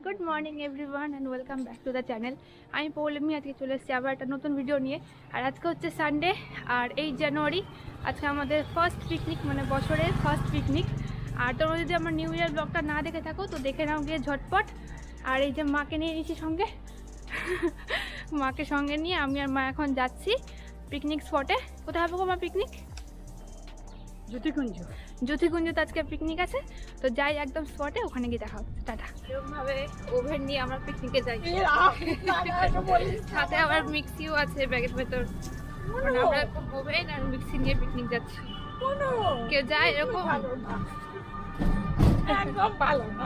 Good morning everyone and welcome back to the channel. আমি পৌলমি, আজকে চলে এসেছি আবার একটা নতুন ভিডিও নিয়ে। আর আজকে হচ্ছে সানডে আর 8 জানুয়ারি। আজকে আমাদের ফার্স্ট পিকনিক, মানে বছরের ফার্স্ট পিকনিক। আর তোমরা যদি আমার নিউ ইয়ার ব্লগটা না দেখে থাকো তো দেখে নাও গিয়ে ঝটপট। আর এই যে মাকে নিয়ে নিয়েছি সঙ্গে, মাকে সঙ্গে নিয়ে আমি আর মা এখন যাচ্ছি পিকনিক স্পটে। কোথায় হবে গো মা পিকনিক? জ্যোতিকুঞ্জতে আজকে পিকনিক আছে, তো যাই একদম স্পটে, ওখানে গিয়ে দেখা হচ্ছে। টাটা। এরকমভাবে ওভেন নিয়ে আমরা পিকনিকে যাই, সাথে আবার মিক্সিও আছে ব্যাগের ভেতর। আমরা ওভেন আর মিক্সি নিয়ে পিকনিক যাচ্ছি। কেউ যায় এরকম? একদম ভালো না।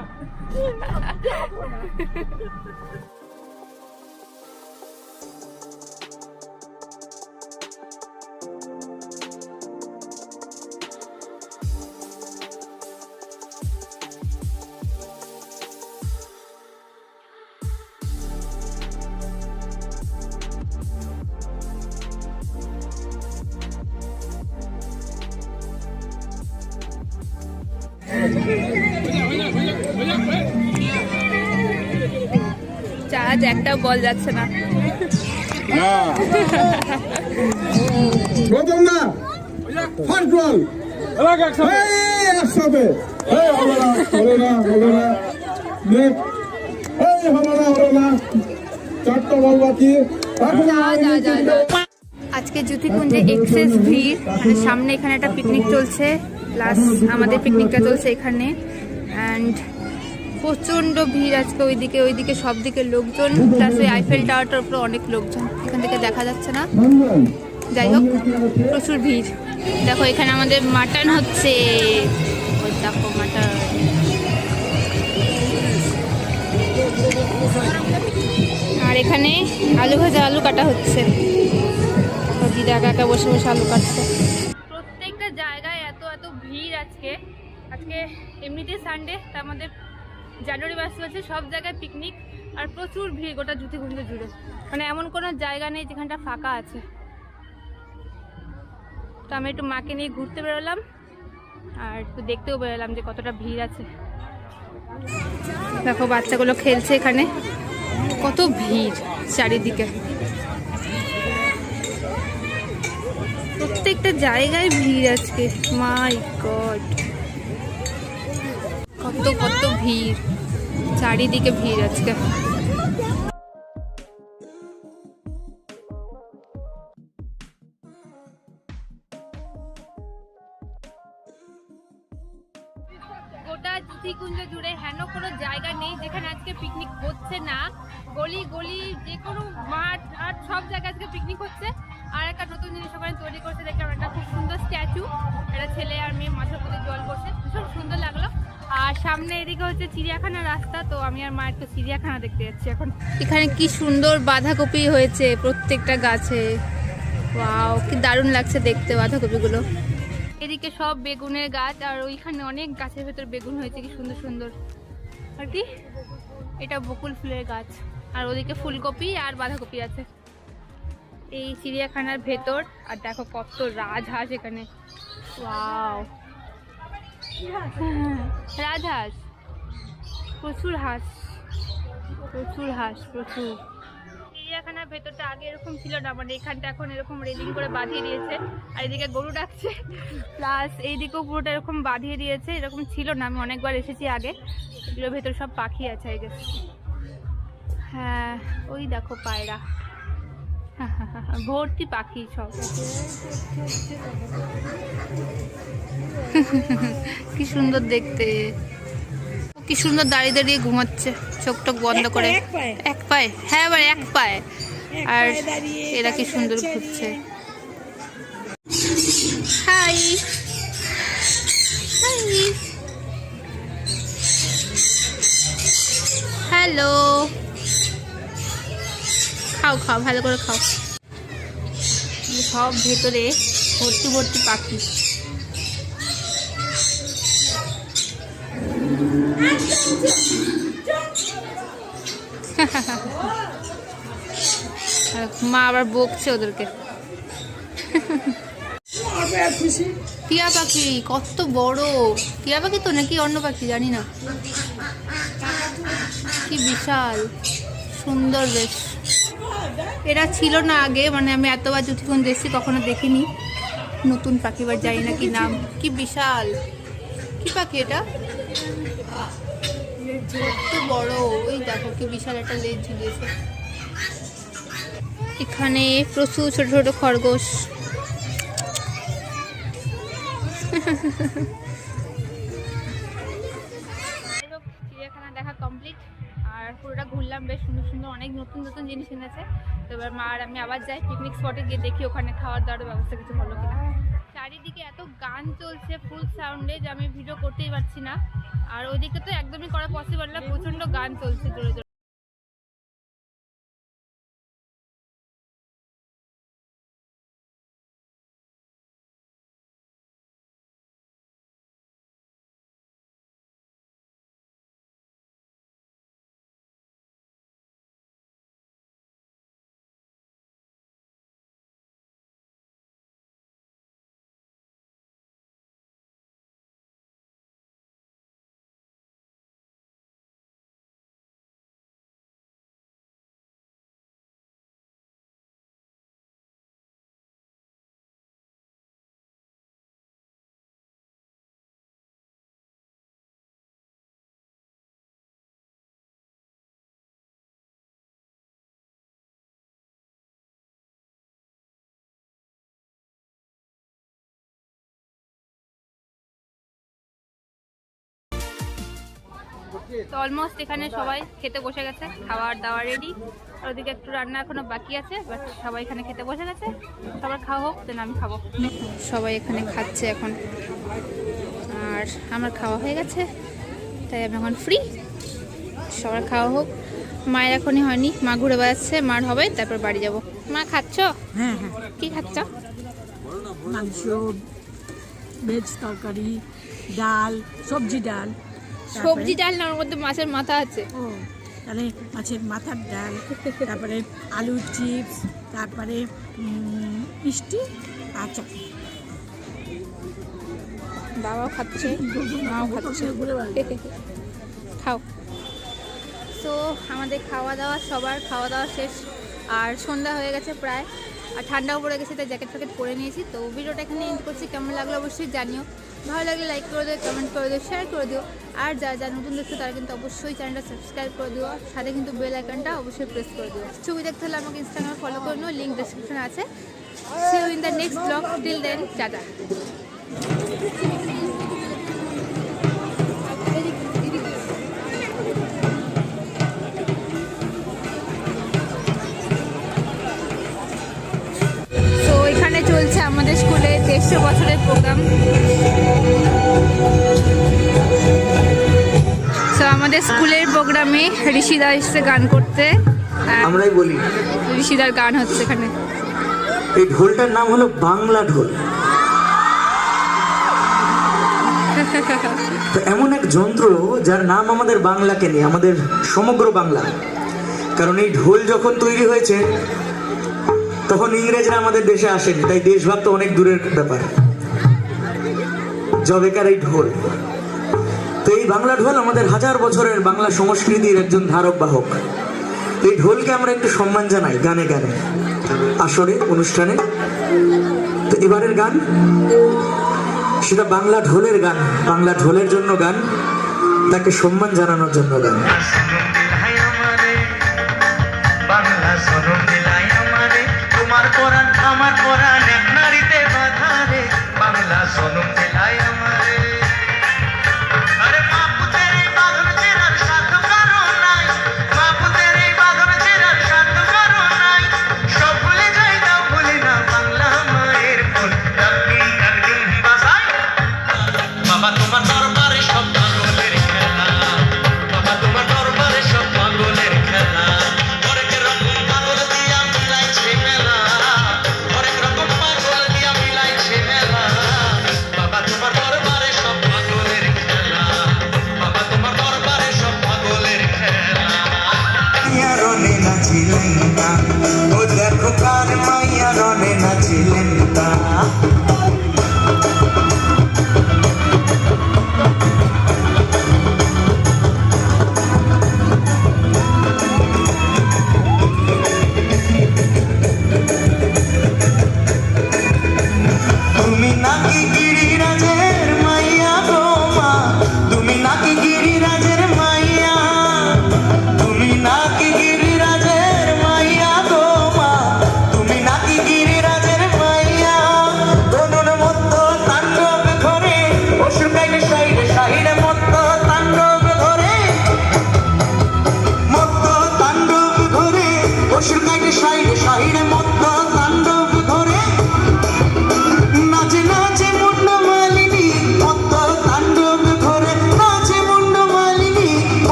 চার্জ একটাও বল যাচ্ছে না। প্রথম না ফার্স্ট বল একসাথে হলো না চারটা বল বাকি। আজকে জ্যোতিকুঞ্জে এক্সেস ভিড়, মানে সামনে এখানে একটা পিকনিক চলছে, প্লাস আমাদের পিকনিকটা চলছে এখানে। অ্যান্ড প্রচণ্ড ভিড় আজকে, ওইদিকে সব দিকে লোকজন, প্লাস ওই আইফেল টাওয়ারটার উপরে অনেক লোকজন, এখান থেকে দেখা যাচ্ছে না। যাই হোক, প্রচুর ভিড়। দেখো এখানে আমাদের মাটন হচ্ছে, ওই দেখো মাটন। আর এখানে আলু ভাজা, আলু কাটা হচ্ছে, দিদা একা একা বসে বসে আলু কাটছে। প্রত্যেকটা জায়গায় এত ভিড় আজকে এমনিতেই সানডে, তার মধ্যে জানুয়ারি মাস চলছে, সব জায়গায় পিকনিক আর প্রচুর ভিড় গোটা জ্যোতিকুঞ্জ জুড়ে। মানে এমন কোনো জায়গা নেই যেখানটা ফাঁকা আছে। তো আমি একটু মাকে নিয়ে ঘুরতে বেরোলাম আর একটু দেখতেও বেরোলাম যে কতটা ভিড় আছে। দেখো বাচ্চাগুলো খেলছে এখানে, কত ভিড় চারিদিকে, প্রত্যেকটা জায়গায় ভিড় আজকে। মাই গড, কত ভিড়, চারিদিকে ভিড় আজকে। গোটা জ্যোতিকুঞ্জ জুড়ে হেন কোনো জায়গা নেই যেখানে আজকে পিকনিক হচ্ছে না। গলি যে কোনো মাঠ আর সব জায়গায় আজকে পিকনিক হচ্ছে। আর একটা নতুন জিনিস ওখানে তৈরি করছে, দেখলাম একটা খুব সুন্দর স্ট্যাচু, একটা ছেলে আর মেয়ে মাথার মধ্যে জল করছে, ভীষণ সুন্দর লাগলো। আর সামনে এদিকে হচ্ছে চিড়িয়াখানার রাস্তা, তো আমি আর মা একটু চিড়িয়াখানা দেখতে যাচ্ছি এখন। এখানে কি সুন্দর বাঁধাকপি হয়েছে প্রত্যেকটা গাছে, ওয়াও কি দারুণ লাগছে দেখতে বাঁধাকপিগুলো। এদিকে সব বেগুনের গাছ, আর ওইখানে অনেক গাছের ভেতর বেগুন হয়েছে, কি সুন্দর সুন্দর। আর কি এটা বকুল ফুলের গাছ, আর ওদিকে ফুলকপি আর বাঁধাকপি আছে এই চিড়িয়াখানার ভেতর। আর দেখো কত রাজহাঁস এখানে, ওয়াও রাজহাঁস, প্রচুর হাঁস। চিড়িয়াখানার ভেতরটা আগে এরকম ছিল না, মানে এখানটা এখন এরকম রেলিং করে বাঁধিয়ে দিয়েছে। আর এদিকে গরু ডাকছে, প্লাস এইদিকেও পুরোটা এরকম বাঁধিয়ে দিয়েছে, এরকম ছিল না, আমি অনেকবার এসেছি আগে। এগুলোর ভেতর সব পাখি আছে এই যে, হ্যাঁ ওই দেখো পায়রা, ভর্তি পাখি সব। কি সুন্দর দেখতে, কি সুন্দর দাঁড়িয়ে দাঁড়িয়ে ঘুমাচ্ছে চোখ টোক বন্ধ করে, এক পায়ে, হ্যাঁ আবার এক পায়ে। আর এরা কি সুন্দর ঘুরছে। হাই হ্যালো, খাও ভালো করে খাও। সব ভেতরে ভর্তি পাখি। মা আবার বকছে ওদেরকে। টিয়া পাখি কত বড়, টিয়া পাখি তো নাকি অন্য পাখি জানি না, কি বিশাল সুন্দর বেশ। এরা ছিল না আগে, মানে আমি এতবার জুথিকুঞ্জ দেখছি কখনো দেখিনি, নতুন পাখি বার জানি না কি নাম। কি বিশাল, কি পাখি এটা, কত বড়, ওই দেখো কি বিশাল একটা লেজ ঝুলিয়েছে। এখানে প্রচুর ছোট ছোট খরগোশ। চিড়িয়াখানা দেখা কমপ্লিট, আর পুরোটা ঘুরলাম, বেশ সুন্দর সুন্দর অনেক নতুন নতুন জিনিস এনেছে। তো এবার মা আর আমি আবার যাই পিকনিক স্পটে গিয়ে দেখি ওখানে খাওয়ার দাওয়ার ব্যবস্থা কিছু হলো কিনা। চারিদিকে এত গান চলছে ফুল সাউন্ডে যে আমি ভিডিও করতেই পারছি না, আর ওইদিকে তো একদমই করা পসিবল না, প্রচণ্ড গান চলছে জোরে জোরে। তো অলমোস্ট এখানে সবাই খেতে বসে গেছে, খাবার দাওয়া রেডি, আর ওদিকে একটু রান্না এখনো বাকি আছে, বাট সবাই এখানে খেতে বসে গেছে। সবার খাওয়া হোক, দেন আমি খাবো। সবাই এখানে খাচ্ছে এখন, আর আমার খাওয়া হয়ে গেছে, তাই আমি এখন ফ্রি। সবার খাওয়া হোক, মায়ের এখনই হয়নি, মা ঘুরে বেড়াচ্ছে, মার হবে, তারপর বাড়ি যাব। মা খাচ্ছ? হ্যাঁ হ্যাঁ, কি খাচ্ছ? মাংস, ভেজ তরকারি, ডাল, সবজি ডাল। সবজি ডাল না, ওর মধ্যে মাছের মাথা আছে। ও তাহলে মাছের মাথার ডাল, তারপরে আলুর চিপস, তারপরে মিষ্টি আর চাটনি। বাবাও খাচ্ছে, মাও খাচ্ছে, খাও। তো আমাদের খাওয়া দাওয়া, সবার খাওয়া দাওয়া শেষ, আর সন্ধ্যা হয়ে গেছে প্রায়, আর ঠান্ডাও পড়ে গেছে, তাই জ্যাকেট ফ্যাকেট পরে নিয়েছি। তো ভিডিওটা এখানে এন্ড করছি, কেমন লাগলো অবশ্যই জানিও, ভালো লাগলে লাইক করে দিও, কমেন্ট করে দিও, শেয়ার করে দিও, আর যা নতুন দেখছো তারা কিন্তু অবশ্যই চ্যানেলটা সাবস্ক্রাইব করে দিও, সাথে কিন্তু বেল আইকনটা অবশ্যই প্রেস করে দিও। ছবি দেখতে হলে আমাকে ইনস্টাগ্রামে ফলো করে নিও, লিঙ্ক ডেসক্রিপশনে আছে। See you in the next vlog, till then tata. এখানে চলছে আমাদের স্কুলে 150 বছরের প্রোগ্রাম। তো আমাদের স্কুলের প্রোগ্রামে ঋষিদা এসছে গান করতে, আমরাই বলি ঋষিদার গান হচ্ছে এখানে। এই ঢোলটার নাম হলো বাংলা ঢোল। তো এমন এক যন্ত্র যার নাম আমাদের বাংলাকে নিয়ে, আমাদের সমগ্র বাংলা। কারণ এই ঢোল যখন তৈরি হয়েছে তখন ইংরেজরা আমাদের দেশে আসেনি, তাই দেশভাগ তো অনেক দূরের ব্যাপার। জবেকার এই ঢোল, তো এই বাংলা ঢোল আমাদের হাজার বছরের বাংলা সংস্কৃতির একজন ধারক বাহক। এই ঢোলকে আমরা একটু সম্মান জানাই গানে গানে, আসরে, অনুষ্ঠানে। তো এবারের গান সেটা বাংলা ঢোলের গান, বাংলা ঢোলের জন্য গান, তাকে সম্মান জানানোর জন্য গান। তোমার পরাণ আমার পরাণ এক নারীতে বাঁধা রে, বাংলা সনম